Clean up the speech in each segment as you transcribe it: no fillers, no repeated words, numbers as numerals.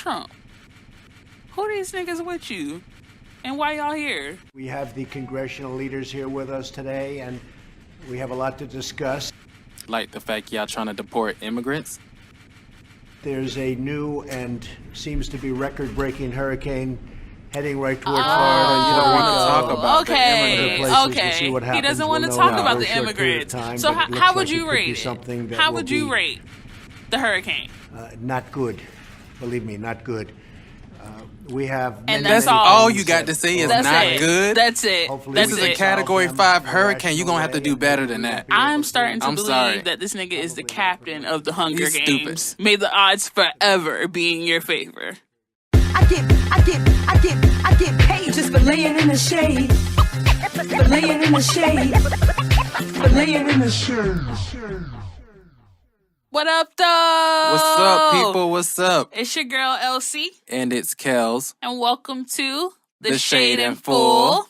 Trump. Who these niggas with you? And why y'all here? We have the congressional leaders here with us today, and we have a lot to discuss. Like the fact y'all trying to deport immigrants? There's a new and seems to be record-breaking hurricane heading right toward Florida. You don't want to talk about the immigrants. Okay. We'll He doesn't want to talk about the immigrants. So how would you rate it? How would you rate the hurricane? Not good. Believe me, not good. We have, and that's all you got to say is not good. That's it. This is a Category 5 hurricane. You're gonna have to do better than that. I'm starting to believe that this nigga is the captain of the Hunger Games. Stupid. May the odds forever be in your favor. I get paid just for laying in the shade. For laying in the shade. For laying in the shade. What up, though? What's up, people? What's up? It's your girl, LC. And it's Kels. And welcome to The Shade in Full.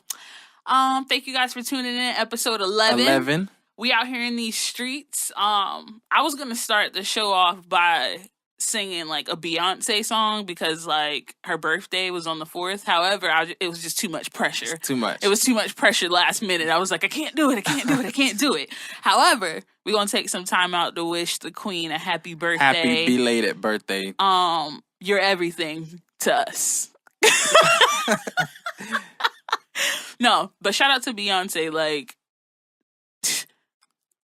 Thank you guys for tuning in. Episode 11. We out here in these streets. I was going to start the show off by singing, like, a Beyonce song because, like, her birthday was on the 4th. However, it was just too much pressure. Too much. It was too much pressure last minute. I was like, I can't do it. However, we're going to take some time out to wish the queen a happy birthday. Happy belated birthday. You're everything to us. No, but shout out to Beyonce. Like,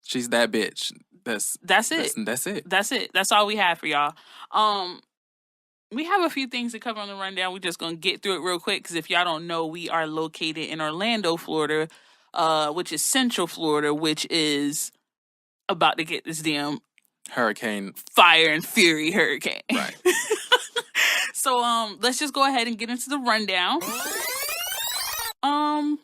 she's that bitch. That's it. That's it. That's all we have for y'all. We have a few things to cover on the rundown. We're just going to get through it real quick because if y'all don't know, we are located in Orlando, Florida, which is Central Florida, which is about to get this damn hurricane, fire and fury hurricane. Right. So let's just go ahead and get into the rundown. We're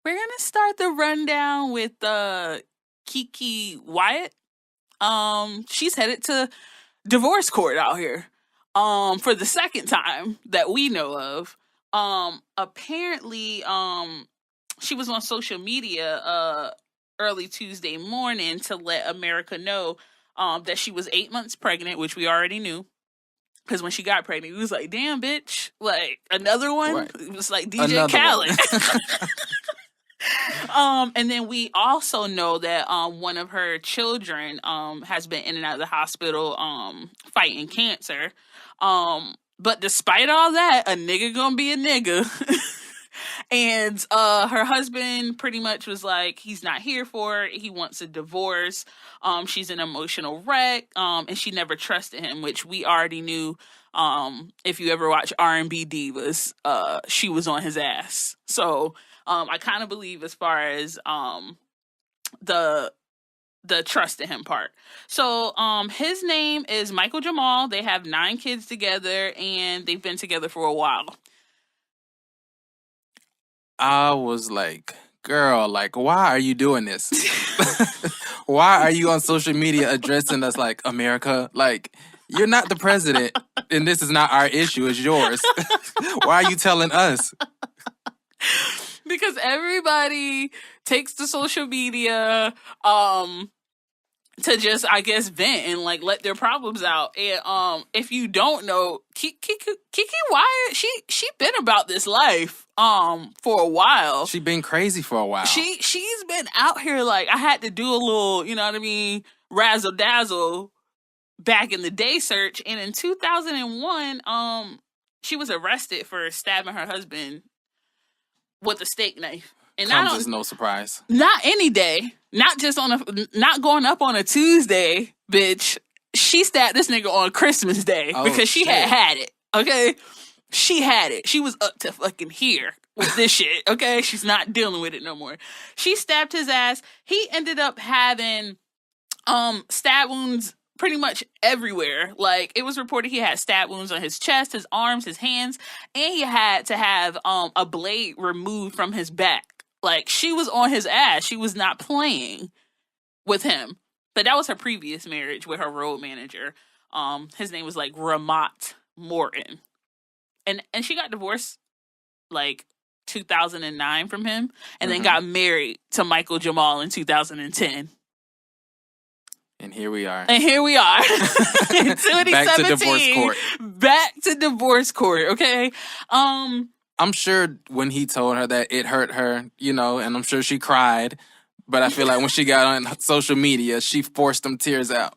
gonna start the rundown with Keke Wyatt. She's headed to divorce court out here. For the second time that we know of. Apparently, she was on social media early Tuesday morning to let America know that she was 8 months pregnant, which we already knew. Because when she got pregnant, we was like, damn, bitch. Like, another one? Right. It was like DJ Khaled. And then we also know that one of her children has been in and out of the hospital fighting cancer. But despite all that, a nigga gonna be a nigga. And her husband pretty much was like, he's not here for it. He wants a divorce. She's an emotional wreck. And she never trusted him, which we already knew. If you ever watch R&B Divas, she was on his ass. So I kind of believe as far as the trust in him part. So his name is Michael Jamal. They have 9 kids together, and they've been together for a while. I was like, girl, like, why are you doing this? Why are you on social media addressing us like, America? Like, you're not the president, and this is not our issue, it's yours. Why are you telling us? Because everybody takes to social media to just, I guess, vent and, like, let their problems out. And if you don't know, Keke Wyatt, she been about this life for a while. She been crazy for a while. She's been out here, like, I had to do a little, you know what I mean, razzle dazzle back in the day search. And in 2001, she was arrested for stabbing her husband with a steak knife. And comes as no surprise. Not any day. Not just not going up on a Tuesday, bitch. She stabbed this nigga on Christmas Day because she had it. Okay? She had it. She was up to fucking here with this shit. Okay? She's not dealing with it no more. She stabbed his ass. He ended up having stab wounds pretty much everywhere. Like, it was reported he had stab wounds on his chest, his arms, his hands, and he had to have a blade removed from his back. Like, she was on his ass. She was not playing with him. But that was her previous marriage with her road manager. His name was, like, Ramat Morton. And she got divorced, like, 2009 from him. And then got married to Michael Jamal in 2010. And here we are. And here we are. 2017. Back to divorce court. Back to divorce court, okay? I'm sure when he told her that, it hurt her, you know, and I'm sure she cried. But I feel like when she got on social media, she forced them tears out.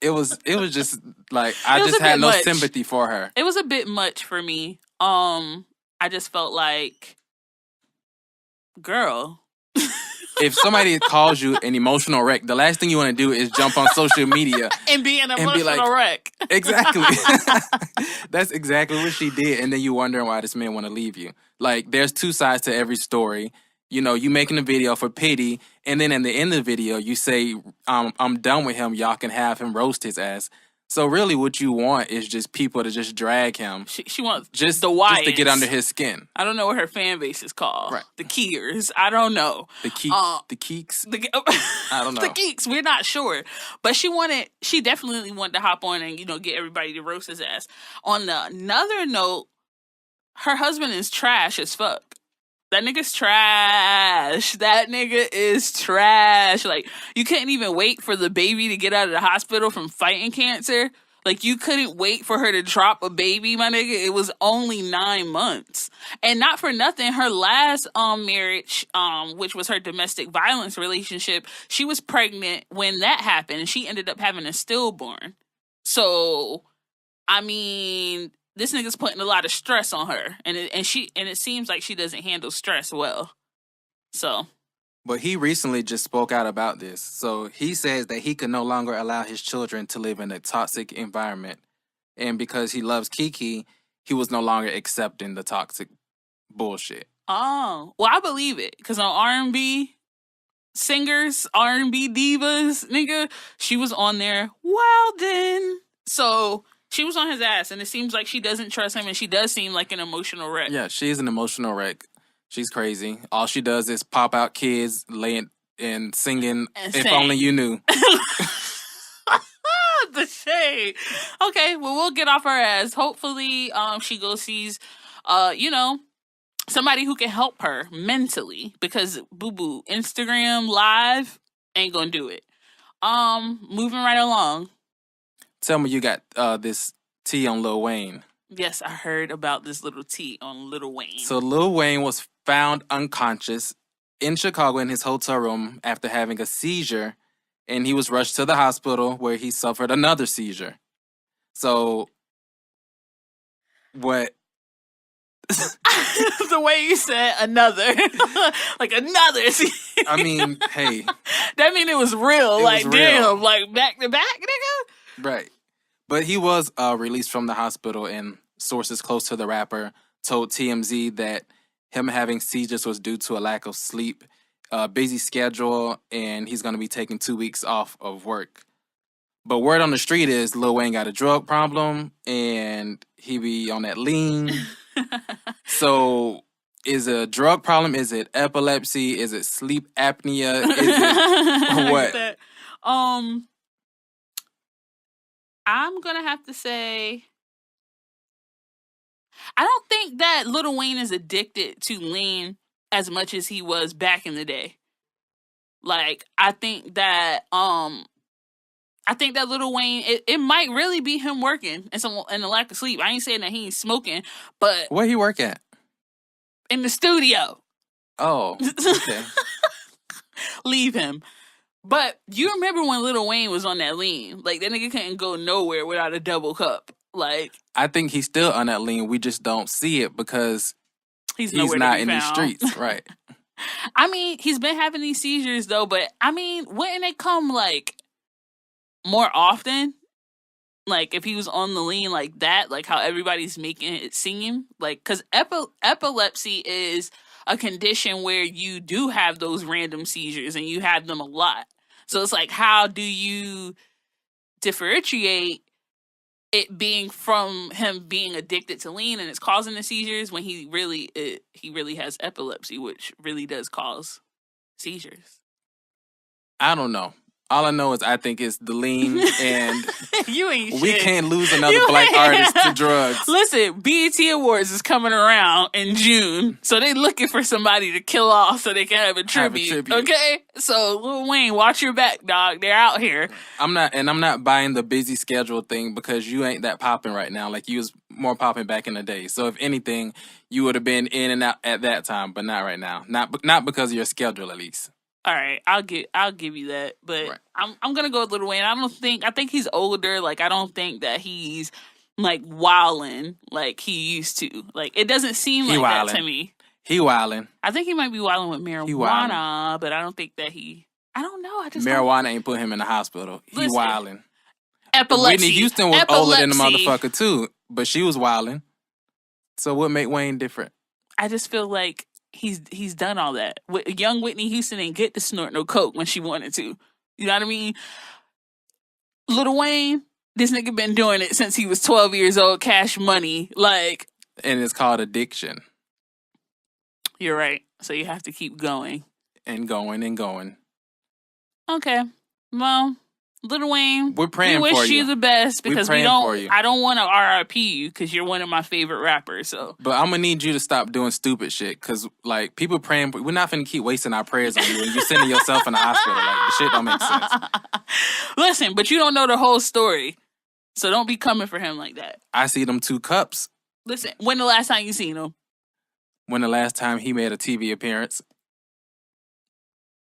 It was just like, I just had no sympathy for her. It was a bit much for me. I just felt like, girl. If somebody calls you an emotional wreck, the last thing you want to do is jump on social media and be an emotional wreck. Exactly. That's exactly what she did. And then you wondering why this man want to leave you. Like, there's two sides to every story. You know, you making a video for pity, and then in the end of the video, you say, I'm done with him. Y'all can have him roast his ass. So really what you want is just people to just drag him. She wants just the Wyatts. Just to get under his skin. I don't know what her fan base is called. Right. The Keers. I don't know. The Keeks. I don't know. The Keeks. We're not sure. But she definitely wanted to hop on and, you know, get everybody to roast his ass. On another note, her husband is trash as fuck. That nigga's trash. That nigga is trash. Like, you couldn't even wait for the baby to get out of the hospital from fighting cancer. Like, you couldn't wait for her to drop a baby, my nigga. It was only 9 months. And not for nothing, her last marriage, which was her domestic violence relationship, she was pregnant when that happened, and she ended up having a stillborn. So, I mean, this nigga's putting a lot of stress on her, and it seems like she doesn't handle stress well. So, but he recently just spoke out about this. So he says that he could no longer allow his children to live in a toxic environment, and because he loves Keke, he was no longer accepting the toxic bullshit. Oh, well, I believe it, because on R&B singers, R&B divas, nigga, she was on there wildin'. So she was on his ass, and it seems like she doesn't trust him, and she does seem like an emotional wreck. Yeah, she's an emotional wreck. She's crazy. All she does is pop out kids, laying and singing, and If Only You Knew. The shade. Okay, well, we'll get off her ass. Hopefully, she goes sees, you know, somebody who can help her mentally, because boo-boo, Instagram Live ain't gonna do it. Moving right along. Tell me you got this tea on Lil Wayne. Yes, I heard about this little tea on Lil Wayne. So Lil Wayne was found unconscious in Chicago in his hotel room after having a seizure, and he was rushed to the hospital where he suffered another seizure. So, what? The way you said another. Like another seizure. I mean, hey. That mean it was real. Like, damn, like back to back, nigga? Right. But he was released from the hospital, and sources close to the rapper told TMZ that him having seizures was due to a lack of sleep, busy schedule, and he's going to be taking 2 weeks off of work. But word on the street is Lil Wayne got a drug problem, and he be on that lean. So, is it a drug problem? Is it epilepsy? Is it sleep apnea? Is it what? I'm going to have to say, I don't think that Lil Wayne is addicted to lean as much as he was back in the day. Like, I think that Lil Wayne, it might really be him working and the lack of sleep. I ain't saying that he ain't smoking, but where he work at? In the studio. Oh, okay. Leave him. But you remember when Lil Wayne was on that lean? Like, that nigga couldn't go nowhere without a double cup. Like, I think he's still on that lean. We just don't see it because he's not in the streets. Right. I mean, he's been having these seizures, though. But, I mean, wouldn't it come, like, more often? Like, if he was on the lean like that, like how everybody's making it seem? Like, because epilepsy is a condition where you do have those random seizures and you have them a lot. So it's like, how do you differentiate it being from him being addicted to lean and it's causing the seizures when he really has epilepsy, which really does cause seizures? I don't know. All I know is I think it's the lean, and You ain't we shit. can't lose another black ain't- artist to drugs. Listen, BET Awards is coming around in June, so they looking for somebody to kill off so they can have a tribute. Okay, so Lil Wayne, watch your back, dog. They're out here. I'm not buying the busy schedule thing because you ain't that popping right now. Like you was more popping back in the day. So if anything, you would have been in and out at that time, but not right now. Not because of your schedule, at least. All right, I'll give you that, but Right. I'm gonna go with Lil Wayne. I think he's older. Like I don't think that he's like wilding like he used to. Like it doesn't seem like that to me. He wilding. I think he might be wilding with marijuana, but I don't think that he. I don't know. I just Marijuana ain't put him in the hospital. He Listen, wilding. epilepsy. Whitney Houston was older than the motherfucker too, but she was wilding. So what make Wayne different? I just feel like he's done all that. Young Whitney Houston didn't get to snort no coke when she wanted to. You know what I mean? Lil Wayne, this nigga been doing it since he was 12 years old. Cash Money, like. And it's called addiction. You're right. So you have to keep going. And going and going. Okay. Well, Lil Wayne, we're praying we for wish you the best because we don't. I don't want to RIP you because you're one of my favorite rappers. So, but I'm gonna need you to stop doing stupid shit because like people praying. We're not gonna keep wasting our prayers on you and you're sending yourself in the hospital. Like the shit don't make sense. Listen, but you don't know the whole story, so don't be coming for him like that. I see them 2 cups. Listen, when the last time you seen him? When the last time he made a TV appearance?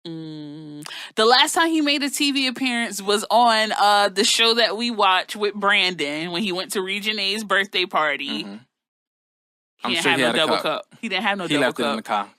The last time he made a TV appearance was on the show that we watch with Brandon when he went to Region A's birthday party. Mm-hmm. He didn't have no double cup. He didn't have no double cup. He left it in the car.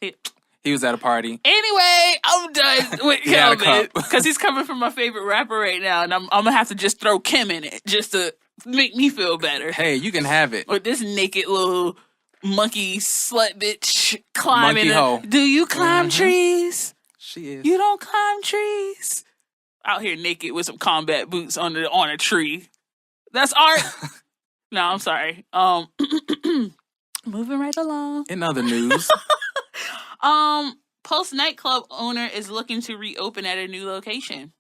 He was at a party. Anyway, I'm done with Kelvin because he's coming from my favorite rapper right now, and I'm gonna have to just throw Kim in it just to make me feel better. Hey, you can have it. With this naked little monkey slut bitch climbing. Monkey hoe. Do you climb trees? She is. You don't climb trees. Out here naked with some combat boots on a tree. That's art. No, I'm sorry. Moving right along. In other news. Pulse nightclub owner is looking to reopen at a new location.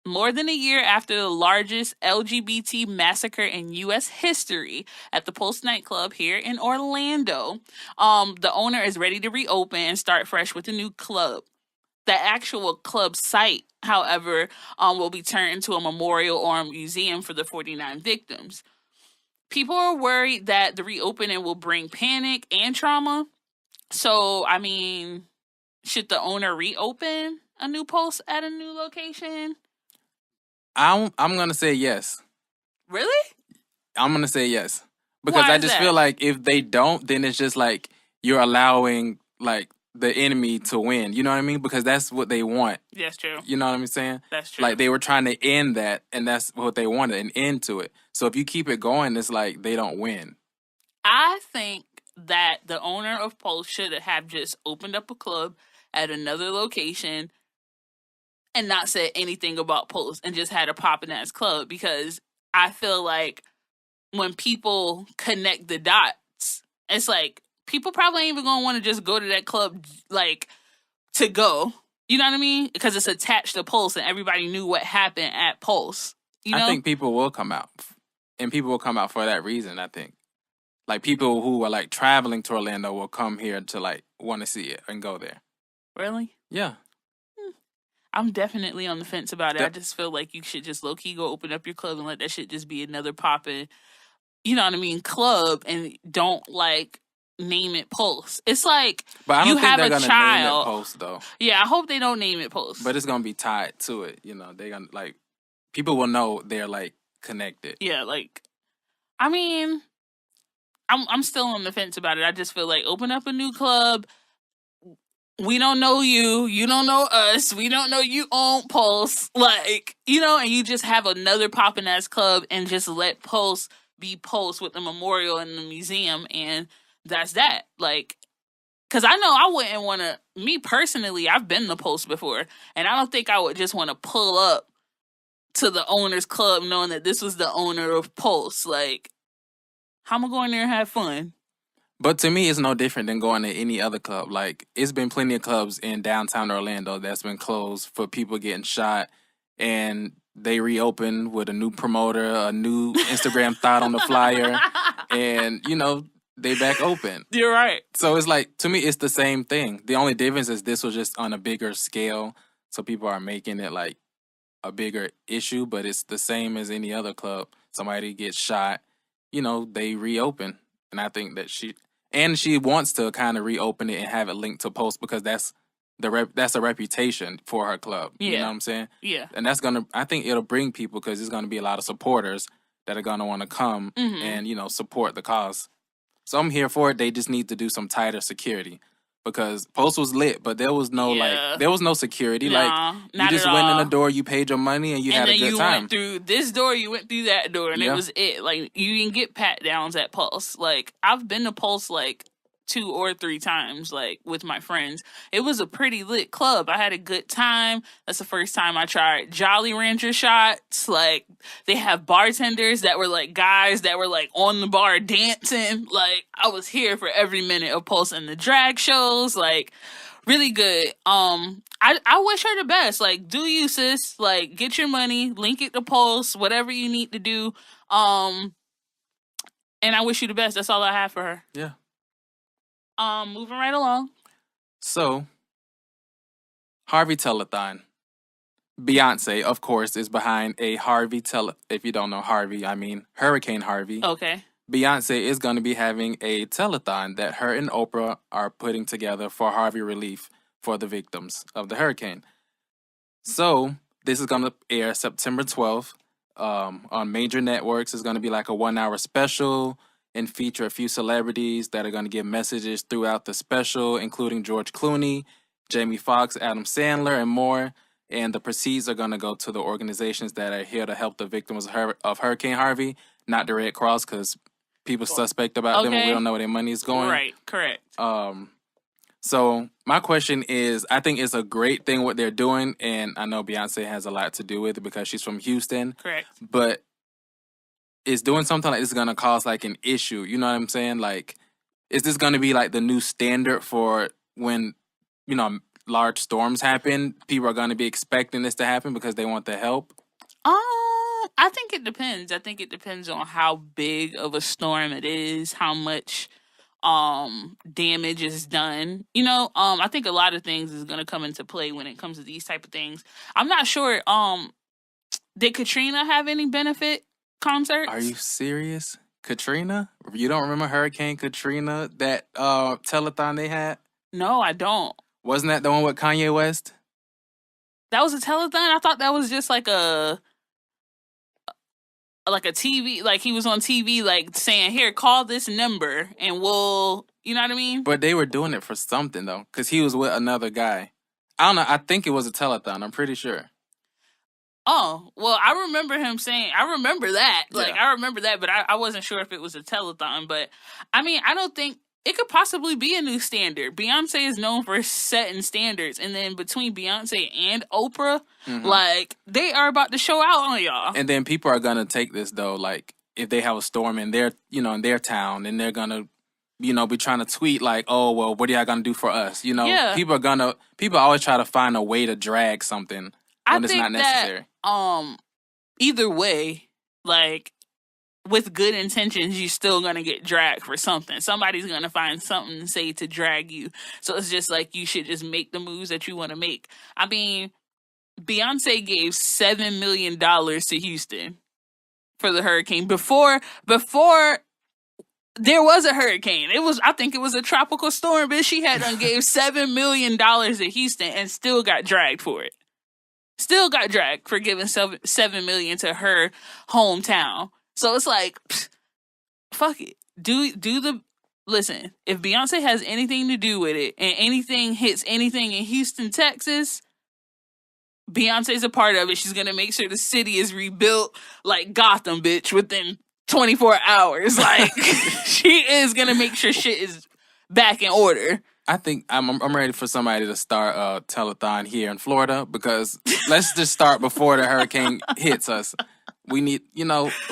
More than a year after the largest LGBT massacre in U.S. history at the Pulse nightclub here in Orlando, the owner is ready to reopen and start fresh with a new club. The actual club site, however, will be turned into a memorial or a museum for the 49 victims. People are worried that the reopening will bring panic and trauma. So, I mean, should the owner reopen a new Pulse at a new location? I'm gonna say yes. Really? I'm gonna say yes. Because Why I is just that? feel like if they don't, then it's just like you're allowing like the enemy to win. You know what I mean? Because that's what they want. That's true. You know what I'm saying? That's true. Like they were trying to end that, and that's what they wanted, an end to it. So if you keep it going, it's like they don't win. I think that the owner of Pulse should have just opened up a club at another location and not said anything about Pulse and just had a poppin' ass club, because I feel like when people connect the dots, it's like people probably ain't even gonna want to just go to that club like to go. You know what I mean? Because it's attached to Pulse and everybody knew what happened at Pulse. You know? I think people will come out, and people will come out for that reason. I think, like people who are like traveling to Orlando will come here to like want to see it and go there. Really? Yeah. I'm definitely on the fence about it. I just feel like you should just low-key go open up your club and let that shit just be another poppin', you know what I mean, club, and don't like name it Pulse. It's like but I don't you think have they're a gonna child. Name it Pulse though. Yeah, I hope they don't name it Pulse. But it's gonna be tied to it. You know, they're gonna like people will know they're like connected. Yeah, like I mean, I'm still on the fence about it. I just feel like open up a new club. We don't know you. You don't know us. We don't know you own Pulse. Like, you know, and you just have another poppin' ass club and just let Pulse be Pulse with the memorial and the museum, and that's that. Like, because I know I wouldn't want to, me personally, I've been to Pulse before, and I don't think I would just want to pull up to the owner's club knowing that this was the owner of Pulse. Like, how am I going there and have fun? But to me, it's no different than going to any other club. Like, it's been plenty of clubs in downtown Orlando that's been closed for people getting shot, and they reopen with a new promoter, a new Instagram thought on the flyer, and, they back open. You're right. So it's like, to me, it's the same thing. The only difference is this was just on a bigger scale, so people are making it like a bigger issue, but it's the same as any other club. Somebody gets shot, they reopen. And I think that she wants to kind of reopen it and have it linked to posts because that's a reputation for her club. Yeah. You know what I'm saying? Yeah. And I think it'll bring people because there's going to be a lot of supporters that are going to want to come and, support the cause. So I'm here for it. They just need to do some tighter security because post was lit, but there was no security. Nah, you just went in the door, you paid your money, and you had a good time. And then you went through this door, you went through that door, and it was it. Like, you didn't get pat downs at Pulse. Like, I've been to Pulse, 2 or 3 times, with my friends. It was a pretty lit club. I had a good time. That's the first time I tried Jolly Rancher shots. They have bartenders that were, guys that were, on the bar dancing. I was here for every minute of Pulse and the drag shows. Really good. I wish her the best. Do you, sis. Get your money, link it to Pulse, whatever you need to do. And I wish you the best. That's all I have for her. Yeah. Moving right along. So, Harvey Telethon. Beyonce, of course, is behind a Harvey If you don't know Harvey, I mean Hurricane Harvey. Okay. Beyonce is going to be having a telethon that her and Oprah are putting together for Harvey relief for the victims of the hurricane. So, this is going to air September 12th on major networks. It's going to be like a 1-hour special and feature a few celebrities that are going to give messages throughout the special, including George Clooney, Jamie Foxx, Adam Sandler, and more. And the proceeds are going to go to the organizations that are here to help the victims of Hurricane Harvey, not the Red Cross, because people suspect about them and we don't know where their money is going. Right, correct. So my question is, I think it's a great thing what they're doing, and I know Beyonce has a lot to do with it because she's from Houston. Correct. But is doing something like this going to cause an issue? You know what I'm saying? Is this going to be the new standard for when, large storms happen? People are going to be expecting this to happen because they want the help? I think it depends. I think it depends on how big of a storm it is, how much damage is done. I think a lot of things is going to come into play when it comes to these type of things. I'm not sure, did Katrina have any benefit concerts? Are you serious? Katrina? You don't remember Hurricane Katrina, that telethon they had? No, I don't. Wasn't that the one with Kanye West? That was a telethon? I thought that was just a TV, he was on TV, saying, here, call this number, and we'll, you know what I mean? But they were doing it for something, though, because he was with another guy. I don't know, I think it was a telethon, I'm pretty sure. Oh, well, I remember him saying, I remember that. Yeah. I remember that, but I wasn't sure if it was a telethon. But, I mean, I don't think it could possibly be a new standard. Beyonce is known for setting standards. And then between Beyonce and Oprah, they are about to show out on y'all. And then people are going to take this, though, if they have a storm in their, in their town, and they're going to, be trying to tweet oh, well, what are y'all going to do for us? Yeah. People always try to find a way to drag something when it's not necessary. Either way, with good intentions, you're still gonna get dragged for something. Somebody's gonna find something to say to drag you. So it's just you should just make the moves that you want to make. I mean, Beyonce gave $7 million to Houston for the hurricane before there was a hurricane. I think it was a tropical storm, but she had gave $7 million to Houston and still got dragged for it. Still got dragged for giving $7 million to her hometown. So it's fuck it. Listen, if Beyonce has anything to do with it and anything hits anything in Houston, Texas, Beyonce's a part of it. She's going to make sure the city is rebuilt like Gotham, bitch, within 24 hours. She is going to make sure shit is back in order. I think I'm ready for somebody to start a telethon here in Florida because let's just start before the hurricane hits us. We need,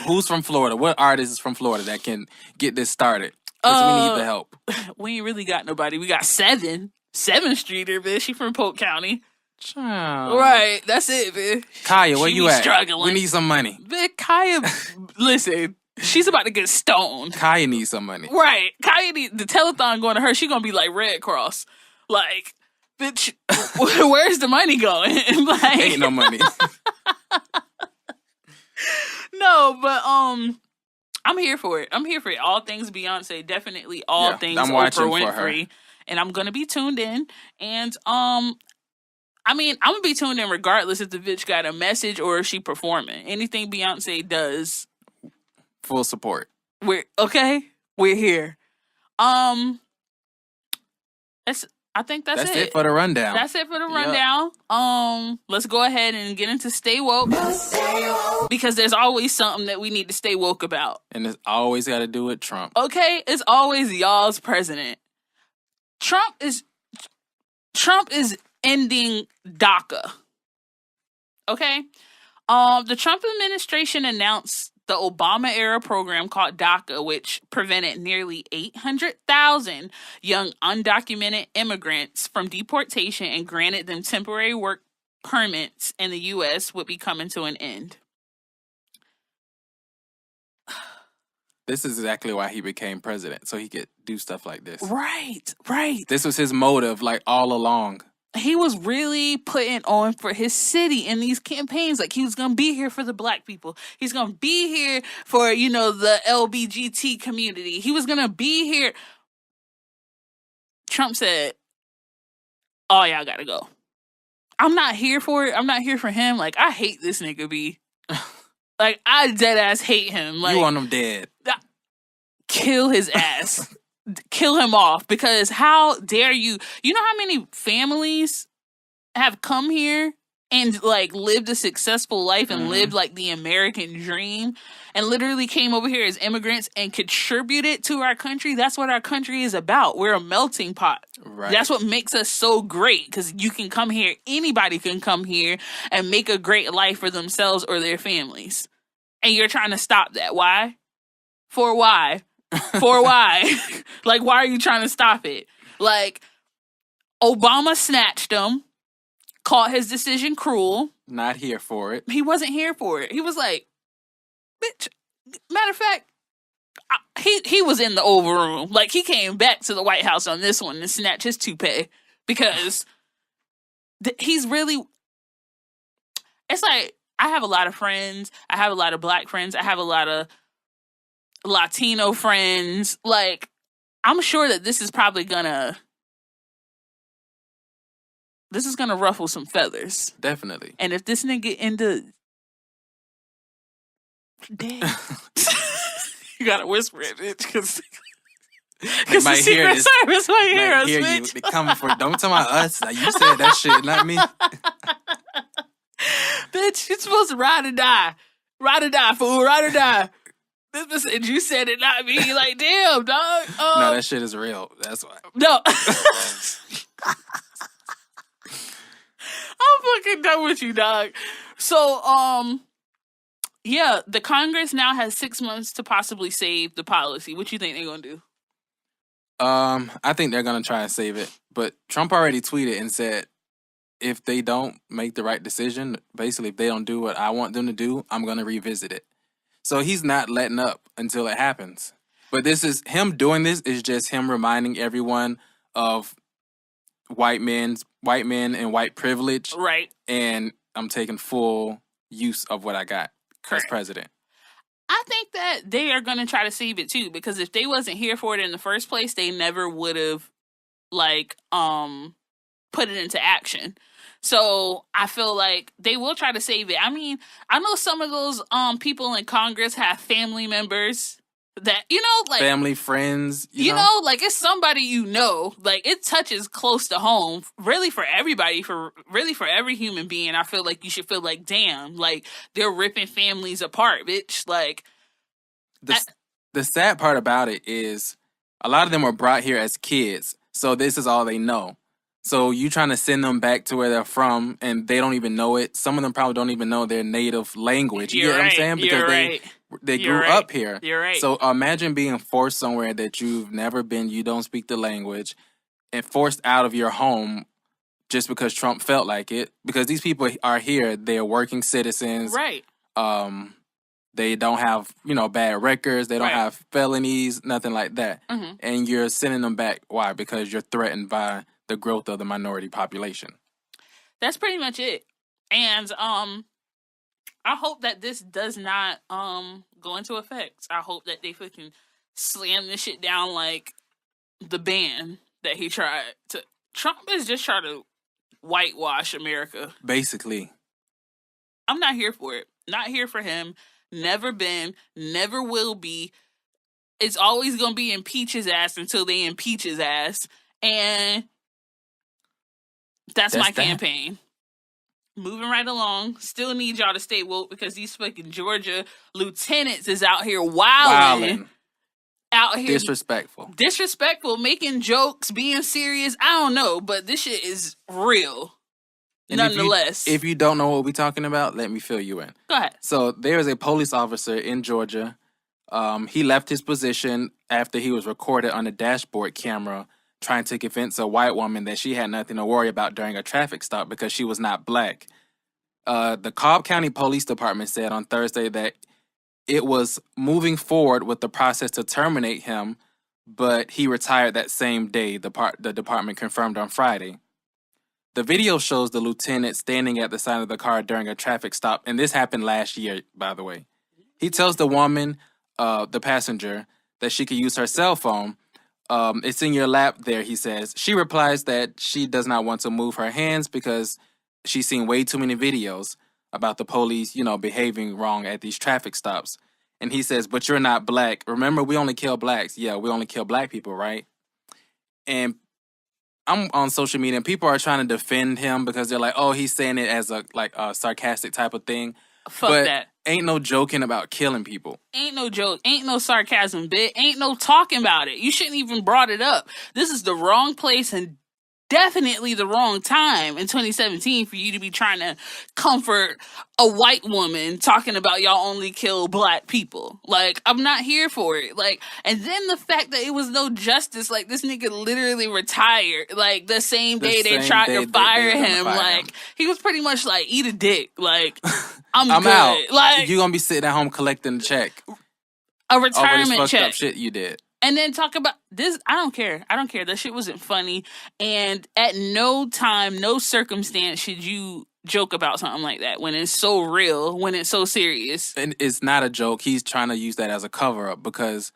who's from Florida? What artist is from Florida that can get this started? Because we need the help. We ain't really got nobody. We got 7th Streeter, bitch. She from Polk County. Right, that's it, bitch. Kaya, where you at? Struggling. We need some money. Bitch, Kaya, listen, she's about to get stoned. Kaya needs some money. Right. Kaya need the telethon going to her. She gonna be like Red Cross. Like, bitch, where's the money going? Like, ain't no money. No, but I'm here for it. I'm here for it. All things Beyonce, definitely all things I'm Oprah watching Winfrey. for her. And I'm gonna be tuned in. And I mean, I'm gonna be tuned in regardless if the bitch got a message or if she performing. Anything Beyonce does, full support. We're here. I think that's it. That's it for the rundown. That's it for the rundown. Yep. Let's go ahead and get into Stay Woke. Because there's always something that we need to stay woke about. And it's always got to do with Trump. Okay? It's always y'all's president. Trump is ending DACA. Okay? The Trump administration announced the Obama-era program called DACA, which prevented nearly 800,000 young undocumented immigrants from deportation and granted them temporary work permits in the U.S., would be coming to an end. This is exactly why he became president, so he could do stuff like this. Right. This was his motive, like, all along. He was really putting on for his city in these campaigns. Like, he was going to be here for the black people. He's going to be here for, the LBGT community. He was going to be here. Trump said, oh, y'all got to go. I'm not here for it. I'm not here for him. Like, I hate this nigga, B. Like, I dead ass hate him. Like, you want him dead. Kill his ass. Kill him off, because how dare you? You know how many families have come here and like lived a successful life and lived like the American dream and literally came over here as immigrants and contributed to our country? That's what our country is about. We're a melting pot. Right. That's what makes us so great, because you can come here, anybody can come here and make a great life for themselves or their families. And you're trying to stop that. Why? For why? For why? Like, why are you trying to stop it? Like, Obama snatched him, called his decision cruel. Not here for it. He wasn't here for it. He was like, bitch. Matter of fact, he was in the Oval Room. Like, he came back to the White House on this one and snatched his toupee, because he's really... It's like, I have a lot of friends. I have a lot of black friends. I have a lot of Latino friends. Like, I'm sure that this is probably gonna ruffle some feathers. Definitely. And if this nigga into damn, you gotta whisper it, bitch, because the Secret Service might hear us, bitch. They coming for. Don't tell us. You said that shit, not me. Bitch, you're supposed to ride or die. Ride or die, fool. Ride or die. This said you said it, not me. Like, damn, dog. No, that shit is real. That's why. No. I'm fucking done with you, dog. So, yeah, the Congress now has 6 months to possibly save the policy. What you think they're gonna do? I think they're gonna try and save it. But Trump already tweeted and said, if they don't make the right decision, basically, if they don't do what I want them to do, I'm gonna revisit it. So he's not letting up until it happens. But this is him doing this is just him reminding everyone of white men and white privilege. Right. And I'm taking full use of what I got as president. I think that they are going to try to save it too, because if they wasn't here for it in the first place, they never would have put it into action. So I feel like they will try to save it. I mean, I know some of those people in Congress have family members that, like family, friends, you know, like it's somebody like it touches close to home, really for everybody, for every human being. I feel like you should feel like, damn, like they're ripping families apart, bitch. Like the sad part about it is a lot of them were brought here as kids, so this is all they know. So you trying to send them back to where they're from, and they don't even know it. Some of them probably don't even know their native language. You get what I'm saying? Because they grew up here. You're right. So imagine being forced somewhere that you've never been, you don't speak the language, and forced out of your home just because Trump felt like it. Because these people are here, they're working citizens. Right. They don't have, bad records. They don't have felonies, nothing like that. Mm-hmm. And you're sending them back. Why? Because you're threatened by the growth of the minority population. That's pretty much it. And I hope that this does not go into effect. I hope that they fucking slam this shit down like the ban that he tried to. Trump is just trying to whitewash America. Basically. I'm not here for it. Not here for him. Never been. Never will be. It's always going to be impeach his ass until they impeach his ass. And that's my campaign. Moving right along. Still need y'all to stay woke because these fucking Georgia lieutenants is out here wilding. Out here. Disrespectful, making jokes, being serious. I don't know, but this shit is real. And nonetheless. If you don't know what we're talking about, let me fill you in. Go ahead. So there is a police officer in Georgia. He left his position after he was recorded on a dashboard camera trying to convince a white woman that she had nothing to worry about during a traffic stop because she was not black. The Cobb County Police Department said on Thursday that it was moving forward with the process to terminate him, but he retired that same day, the department confirmed on Friday. The video shows the lieutenant standing at the side of the car during a traffic stop, and this happened last year, by the way. He tells the woman, the passenger, that she could use her cell phone. It's in your lap there, he says. She replies that she does not want to move her hands because she's seen way too many videos about the police, behaving wrong at these traffic stops. And he says, but you're not black. Remember, we only kill blacks. Yeah, we only kill black people, right? And I'm on social media and people are trying to defend him because they're like, oh, he's saying it as a sarcastic type of thing. Fuck that. Ain't no joking about killing people. Ain't no joke. Ain't no sarcasm, bitch. Ain't no talking about it. You shouldn't even brought it up. This is the wrong place and definitely the wrong time in 2017 for you to be trying to comfort a white woman talking about y'all only kill black people. Like, I'm not here for it. Like, and then the fact that it was no justice, like, this nigga literally retired, like, the same day they tried to fire him. Like, he was pretty much like, eat a dick. Like, I'm good. Out. Like, you're gonna be sitting at home collecting a check. A retirement over this check. Fucked up shit you did. And then talk about this. I don't care. That shit wasn't funny. And at no time, no circumstance should you joke about something like that when it's so real, when it's so serious. And it's not a joke. He's trying to use that as a cover up because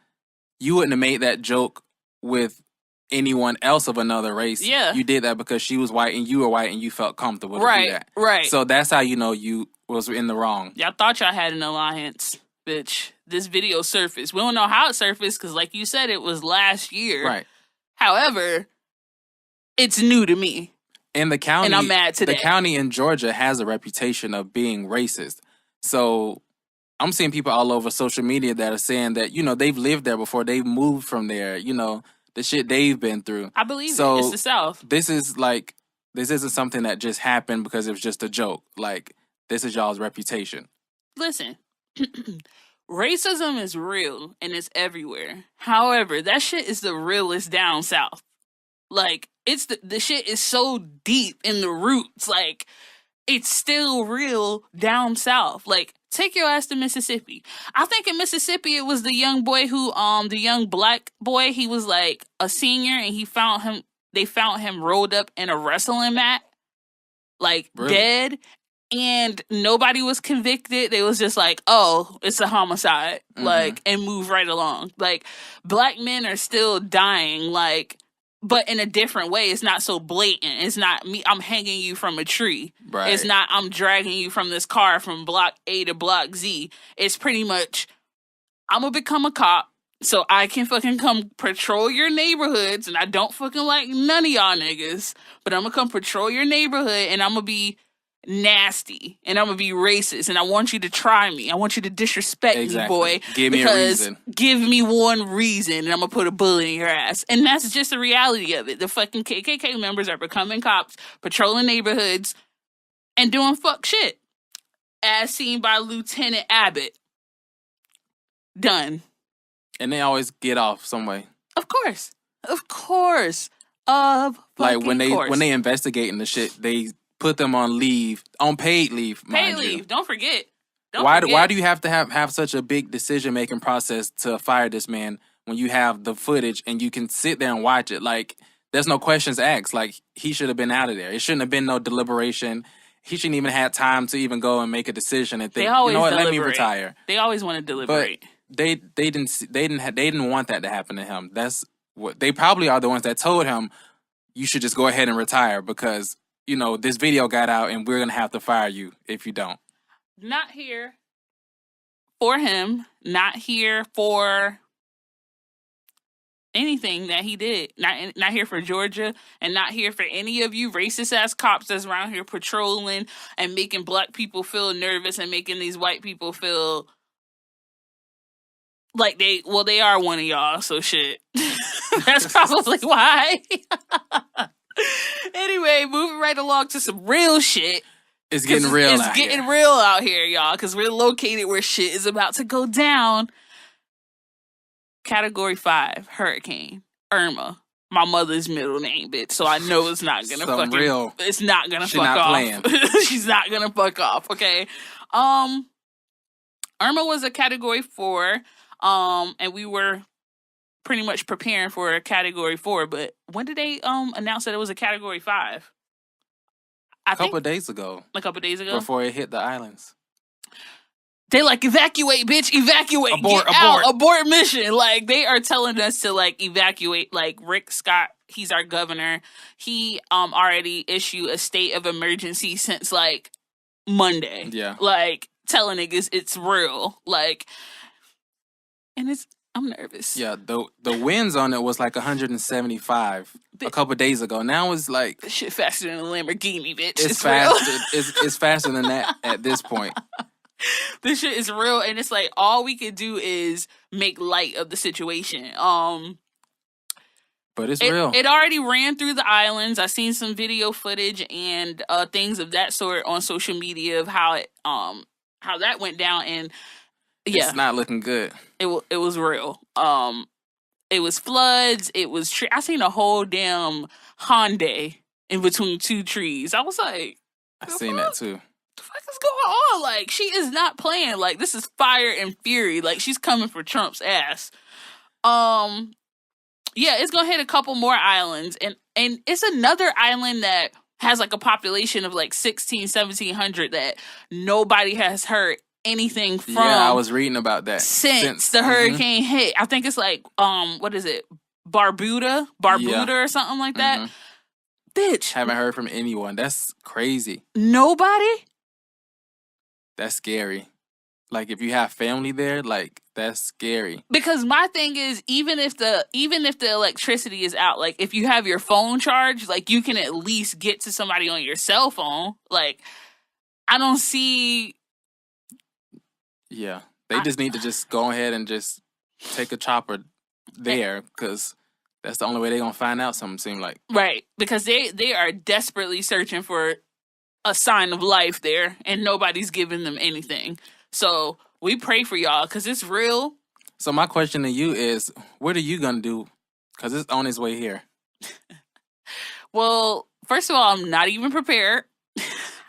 you wouldn't have made that joke with anyone else of another race. Yeah. You did that because she was white and you were white and you felt comfortable to do that. Right. So that's how you know you was in the wrong. Y'all thought y'all had an alliance, bitch. This video surfaced. We don't know how it surfaced because, like you said, it was last year. Right. However, it's new to me. And the county, and I'm mad today. The county in Georgia has a reputation of being racist. So I'm seeing people all over social media that are saying that, they've lived there before. They've moved from there. The shit they've been through. I believe it. It's the South. This isn't something that just happened because it was just a joke. Like, this is y'all's reputation. Listen. Racism is real and it's everywhere. However, that shit is the realest down south. Like, it's the shit is so deep in the roots. Like, it's still real down south. Like, take your ass to Mississippi. I think in Mississippi it was the young boy who the young black boy, he was like a senior and they found him rolled up in a wrestling mat, like really? Dead. And nobody was convicted. They was just like, oh, it's a homicide. Mm-hmm. Like, and move right along. Like, black men are still dying, like, but in a different way. It's not so blatant. It's not me, I'm hanging you from a tree. Right. It's not, I'm dragging you from this car from block A to block Z. It's pretty much, I'm gonna become a cop so I can fucking come patrol your neighborhoods. And I don't fucking like none of y'all niggas. But I'm gonna come patrol your neighborhood and I'm gonna be nasty, and I'm gonna be racist, and I want you to try me. I want you to disrespect me, boy. Give me a reason. Give me one reason, and I'm gonna put a bullet in your ass. And that's just the reality of it. The fucking KKK members are becoming cops, patrolling neighborhoods, and doing fuck shit, as seen by Lieutenant Abbott. Done. And they always get off some way. Of course. Like when they investigating the shit, they put them on leave, on paid leave. Paid leave. Don't forget. Why do you have to have such a big decision making process to fire this man when you have the footage and you can sit there and watch it? Like, there's no questions asked. Like, he should have been out of there. It shouldn't have been no deliberation. He shouldn't even have time to even go and make a decision and think, you know what, let me retire. They always want to deliberate. But they didn't want that to happen to him. That's what they probably are the ones that told him you should just go ahead and retire because, you know, this video got out and we're gonna have to fire you if you don't. Not here for him, not here for anything that he did. Not here for Georgia, and not here for any of you racist ass cops that's around here patrolling and making black people feel nervous and making these white people feel like they are one of y'all, so shit. That's probably why. Anyway, moving right along to some real shit. It's getting real out here. It's getting real out here, y'all, because we're located where shit is about to go down. Category 5, Hurricane Irma. My mother's middle name, bitch, so I know it's not gonna it's not gonna fuck off. She's not gonna fuck off, okay? Irma was a Category 4, and we were pretty much preparing for a Category 4, but when did they announce that it was a Category 5? A couple of days ago. A couple of days ago? Before it hit the islands. They like, evacuate, bitch, evacuate. Abort. Abort mission. Like, they are telling us to, like, evacuate. Like, Rick Scott, he's our governor. He already issued a state of emergency since, like, Monday. Yeah. Like, telling niggas it's real. Like, and I'm nervous. Yeah, the winds on it was like 175 a couple days ago. Now it's like... This shit faster than a Lamborghini, bitch. It's faster. It's faster than that at this point. This shit is real, and it's like all we could do is make light of the situation. But it's real. It already ran through the islands. I seen some video footage and things of that sort on social media of how that went down, and yeah, it's not looking good. It was real. It was floods. It was I seen a whole damn Hyundai in between two trees. I was like, I seen that too. What the fuck is going on? Like, she is not playing. Like, this is fire and fury. Like, she's coming for Trump's ass. Yeah, it's gonna hit a couple more islands, and it's another island that has like a population of like 1,700 that nobody has heard anything from. Yeah, I was reading about that since the hurricane hit. I think it's like what is it, Barbuda or something like that. Bitch, haven't heard from anyone. That's crazy. Nobody. That's scary. Like, if you have family there, like, that's scary. Because my thing is, even if the electricity is out, like, if you have your phone charged, like, you can at least get to somebody on your cell phone. Like, I don't see. Yeah, they just need to just go ahead and just take a chopper there, because that's the only way they're gonna find out something. Seem like right, because they are desperately searching for a sign of life there, and nobody's giving them anything. So we pray for y'all, because it's real. So my question to you is, what are you going to do? Because it's on its way here. Well, first of all, I'm not even prepared.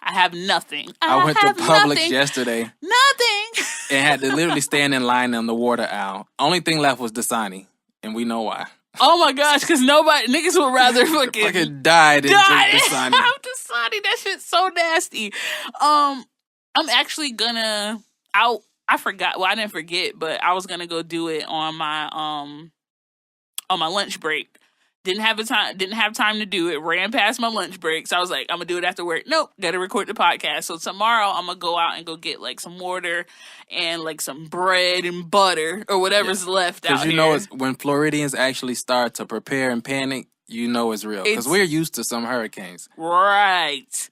I have nothing. I went to Publix yesterday. Nothing. And had to literally stand in line on the water aisle. Only thing left was Dasani, and we know why. Oh my gosh, because niggas would rather fucking die than drink Dasani. Dasani, that shit's so nasty. I'm actually gonna... I forgot. Well, I didn't forget, but I was gonna go do it on my lunch break. Didn't have time to do it. Ran past my lunch break, so I was like, I'm gonna do it after work. Nope, gotta record the podcast. So tomorrow I'm gonna go out and go get like some water and like some bread and butter or whatever's left out here. Because you know, it's when Floridians actually start to prepare and panic, you know it's real. Because we're used to some hurricanes, right?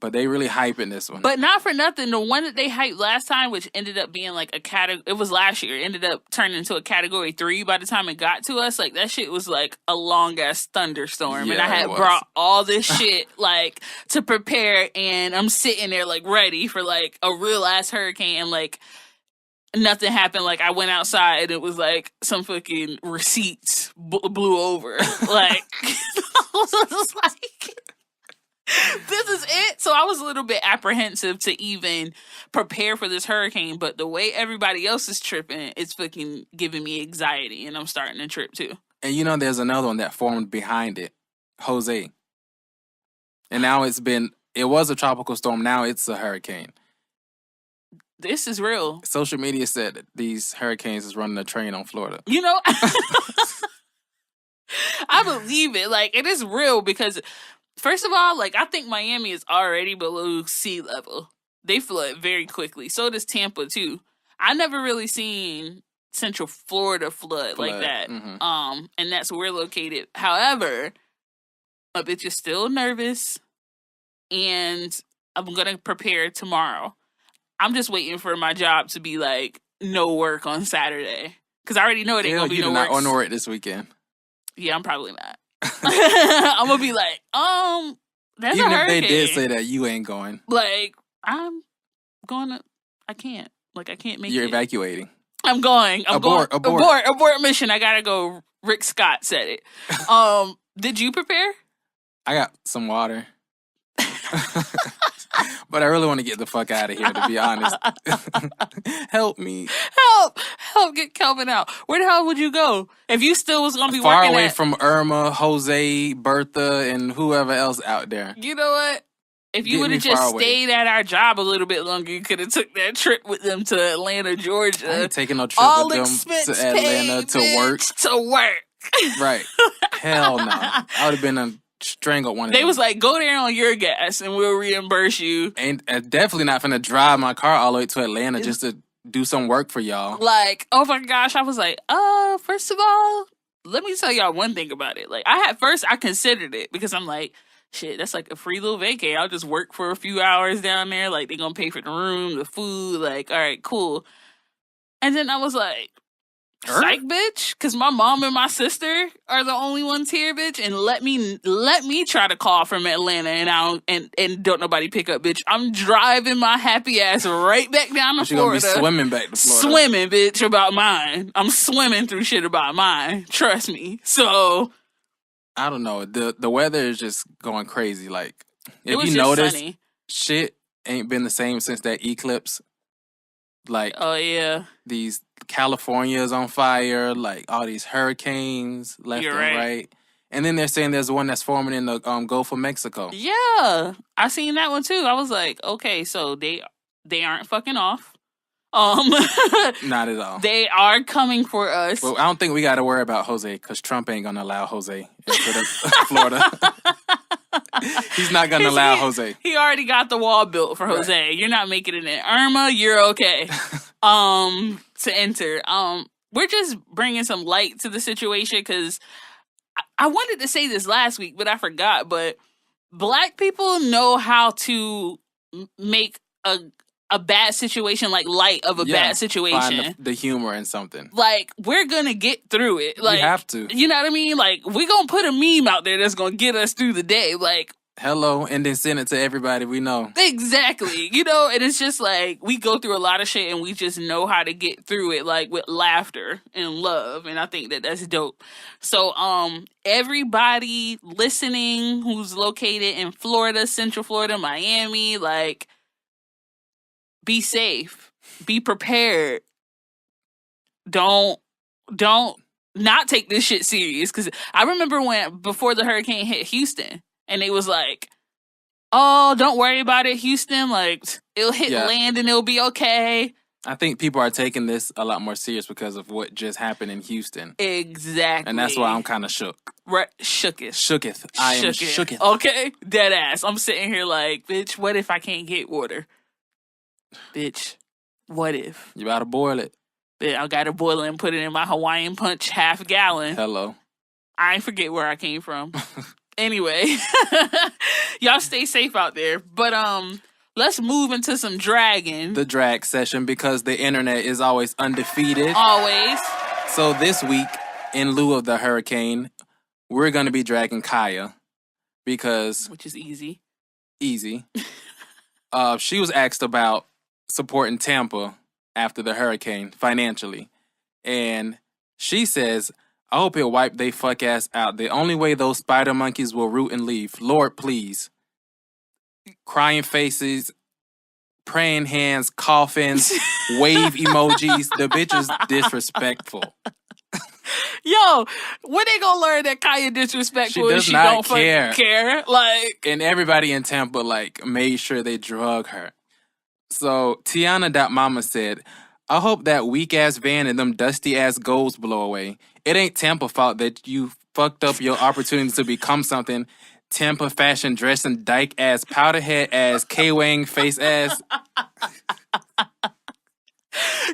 But they really hyping this one. But not for nothing. The one that they hyped last time, which ended up being like a category, it was last year, ended up turning into a category 3 by the time it got to us. Like, that shit was like a long ass thunderstorm. Yeah, and I had brought all this shit like to prepare, and I'm sitting there like ready for like a real ass hurricane, and like nothing happened. Like, I went outside and it was like some fucking receipts blew over. Like, I was like, this is it. So I was a little bit apprehensive to even prepare for this hurricane, but the way everybody else is tripping, it's fucking giving me anxiety, and I'm starting to trip too. And you know, there's another one that formed behind it, Jose. And now it was a tropical storm, now it's a hurricane. This is real. Social media said that these hurricanes is running a train on Florida. You know, I believe it. Like, it is real because, first of all, like, I think Miami is already below sea level. They flood very quickly. So does Tampa, too. I never really seen Central Florida flood like that. Mm-hmm. And that's where we're located. However, my bitch is still nervous, and I'm going to prepare tomorrow. I'm just waiting for my job to be like, no work on Saturday. Because I already know it ain't going to be no work. You're not on work this weekend. Yeah, I'm probably not. I'm going to be like, that's even a hurricane. Even if they did say that, you ain't going. Like, I'm going to, I can't. Like, I can't make You're it. Evacuating. I'm going. Abort mission. I got to go. Rick Scott said it. Did you prepare? I got some water. But I really want to get the fuck out of here, to be honest. Help me. Help get Kelvin out. Where the hell would you go? If you still was going to be far working away from Irma, Jose, Bertha, and whoever else out there. You know what? If you would have just stayed at our job a little bit longer, you could have took that trip with them to Atlanta, Georgia. I ain't taking no trip with them to Atlanta to work. To work. Right. Hell no. I would have been strangled one of them. They was like, go there on your gas and we'll reimburse you. Ain't definitely not finna drive my car all the way to Atlanta just to do some work for y'all. Like, oh my gosh, I was like, first of all, let me tell y'all one thing about it. Like, I considered it because I'm like, shit, that's like a free little vacay. I'll just work for a few hours down there. Like, they gonna pay for the room, the food. Like, all right, cool. And then I was like, psych, bitch, because my mom and my sister are the only ones here, bitch, and let me try to call from Atlanta and don't nobody pick up, bitch. I'm driving my happy ass right back down to Florida. You're gonna be swimming back to Florida. Swimming, bitch, about mine. I'm swimming through shit about mine. Trust me. So I don't know. The weather is just going crazy. Like, if you just notice, sunny. Shit ain't been the same since that eclipse. Like, oh yeah, these California is on fire. Like, all these hurricanes left and right. And then they're saying there's one that's forming in the Gulf of Mexico. Yeah, I seen that one too. I was like, okay, so they aren't fucking off. Not at all. They are coming for us. Well, I don't think we got to worry about Jose because Trump ain't gonna allow Jose into Florida. He's not gonna allow Jose. He already got the wall built for Jose. Right. You're not making it in. Irma, you're okay. To enter. We're just bringing some light to the situation because I wanted to say this last week, but I forgot. But Black people know how to make a bad situation like light of a bad situation. Find the humor in something. Like, we're gonna get through it. Like, we have to. You know what I mean? Like, we're gonna put a meme out there that's gonna get us through the day. Like, hello, and then send it to everybody we know. Exactly. You know, and it's just like, we go through a lot of shit and we just know how to get through it, like, with laughter and love. And I think that that's dope. So, everybody listening who's located in Florida, Central Florida, Miami, like, be safe. Be prepared. Don't not take this shit serious. Because I remember before the hurricane hit Houston, and they was like, oh, don't worry about it, Houston. Like, it'll hit land and it'll be okay. I think people are taking this a lot more serious because of what just happened in Houston. Exactly. And that's why I'm kind of shook. Right. Shooketh. I am shooketh. Okay? Dead ass. I'm sitting here like, bitch, what if I can't get water? Bitch, what if? You gotta boil it. Bitch, I gotta boil it and put it in my Hawaiian Punch half gallon. Hello. I ain't forget where I came from. Anyway, y'all stay safe out there. But let's move into some dragging. The drag session, because the internet is always undefeated. Always. So this week, in lieu of the hurricane, we're going to be dragging Kaya because... Which is easy. Easy. She was asked about supporting Tampa after the hurricane financially. And she says, I hope it wipe they fuck ass out. The only way those spider monkeys will root and leave. Lord, please. Crying faces, praying hands, coffins, wave emojis. The bitch is disrespectful. Yo, when they gonna learn that Kaya disrespectful She and does she not don't fucking care? Like, and everybody in Tampa like made sure they drug her. So Tiana.mama said, I hope that weak ass van and them dusty ass goals blow away. It ain't Tampa fault that you fucked up your opportunity to become something. Tampa fashion dressing dyke ass powder head ass K-Wang face ass.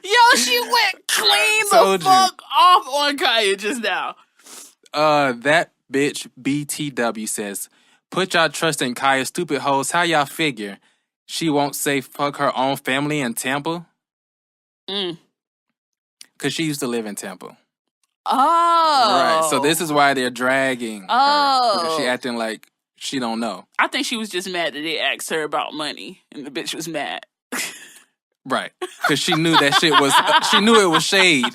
yo, she went clean the fuck off on Kaya just now. That bitch BTW says, put y'all trust in Kaya, stupid hoes. How y'all figure she won't say fuck her own family in Tampa? Because she used to live in Tampa. Oh. Right. So this is why they're dragging her. Because she acting like she don't know. I think she was just mad that they asked her about money, and the bitch was mad. Right. Because she knew that shit was, she knew it was shade.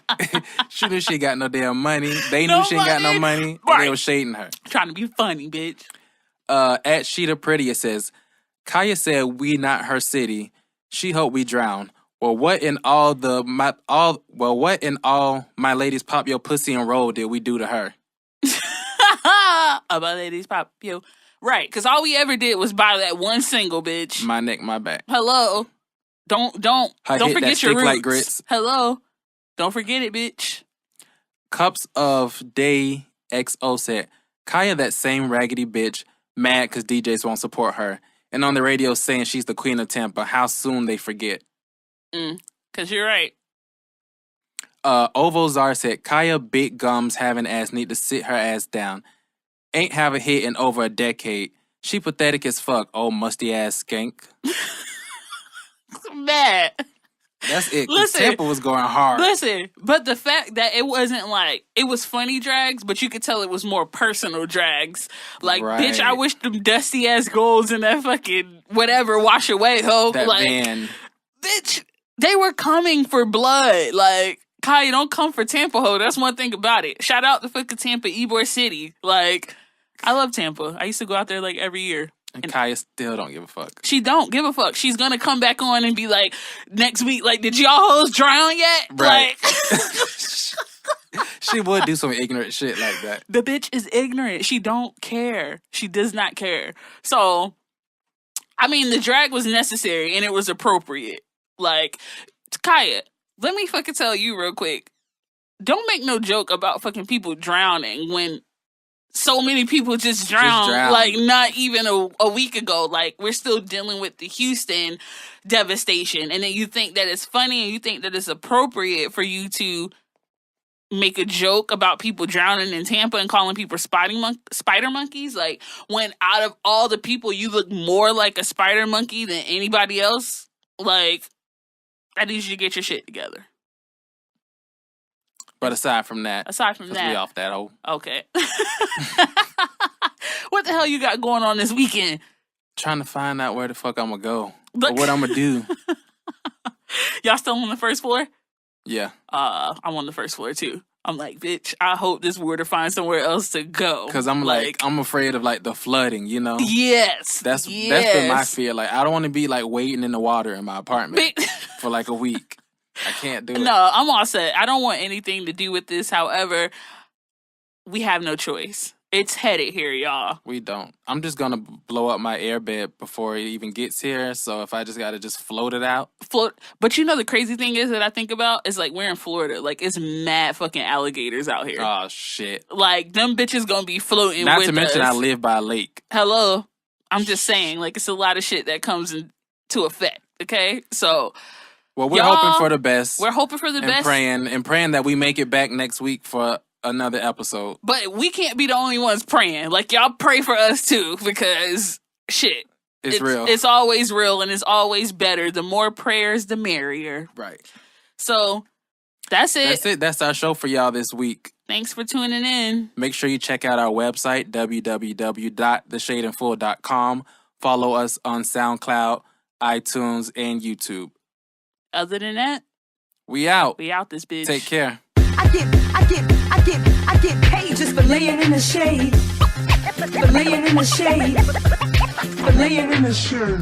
She knew she got no damn money. They knew she ain't got no money. Right. And they was shading her. Trying to be funny, bitch. At Sheeta Pretty, it says, Kaya said we not her city. She hope we drown. Well, what in all my ladies pop your pussy and roll did we do to her? My ladies pop yo. Right, because all we ever did was buy that one single, bitch. My neck, my back. Hello. Don't forget your roots. Like grits. Hello. Don't forget it, bitch. Cups of Day XO said, Kaya that same raggedy bitch, mad because DJs won't support her. And on the radio saying she's the queen of Tampa. How soon they forget. Because you're right. Ovo Zar said, Kaya big gums having ass need to sit her ass down. Ain't have a hit in over a decade. She pathetic as fuck, old musty ass skank. Mad. That's it. Listen, Tampa was going hard. Listen, but the fact that it wasn't like, it was funny drags, but you could tell it was more personal drags. Like, right. Bitch, I wish them dusty ass golds and that fucking whatever wash away, ho. That like, van. Bitch, they were coming for blood. Like, Kaya, don't come for Tampa, ho. That's one thing about it. Shout out to fucking Tampa, Ybor City. Like, I love Tampa. I used to go out there like every year. And Kaya still don't give a fuck. She don't give a fuck. She's gonna come back on and be like, next week, like, did y'all hoes drown yet? Right. Like, she would do some ignorant shit like that. The bitch is ignorant. She don't care. She does not care. So, I mean, the drag was necessary and it was appropriate. Like, Kaya, let me fucking tell you real quick. Don't make no joke about fucking people drowning when so many people just drowned. Like, not even a week ago. Like, we're still dealing with the Houston devastation. And then you think that it's funny and you think that it's appropriate for you to make a joke about people drowning in Tampa and calling people spider monkeys. Like, when out of all the people, you look more like a spider monkey than anybody else. Like, I need you to get your shit together. But aside from that, we off that hole. Okay. What the hell you got going on this weekend? Trying to find out where the fuck I'm gonna go or what I'm gonna do. Y'all still on the first floor? Yeah. I'm on the first floor too. I'm like, bitch, I hope this weirdo finds somewhere else to go. Because I'm like, I'm afraid of like the flooding, you know? Yes. That's been my fear. Like, I don't want to be like waiting in the water in my apartment for like a week. I can't do it. No, I'm all set. I don't want anything to do with this. However, we have no choice. It's headed here, y'all. We don't. I'm just going to blow up my airbed before it even gets here. So if I just got to just float it out. But you know the crazy thing is that I think about is like we're in Florida. Like it's mad fucking alligators out here. Oh, shit. Like them bitches going to be floating with us. Not to mention I live by a lake. Hello. I'm just saying like it's a lot of shit that comes into effect. Okay? So... Well, we're hoping for the best. We're hoping for the best. And praying that we make it back next week for another episode. But we can't be the only ones praying. Like, y'all pray for us too, because shit. It's real. It's always real, and it's always better. The more prayers, the merrier. Right. So, that's it. That's it. That's our show for y'all this week. Thanks for tuning in. Make sure you check out our website, www.theshadeandfull.com. Follow us on SoundCloud, iTunes, and YouTube. Other than that, we out. We out this bitch. Take care. I get paid just for laying in the shade. For laying in the shade. For laying in the shade.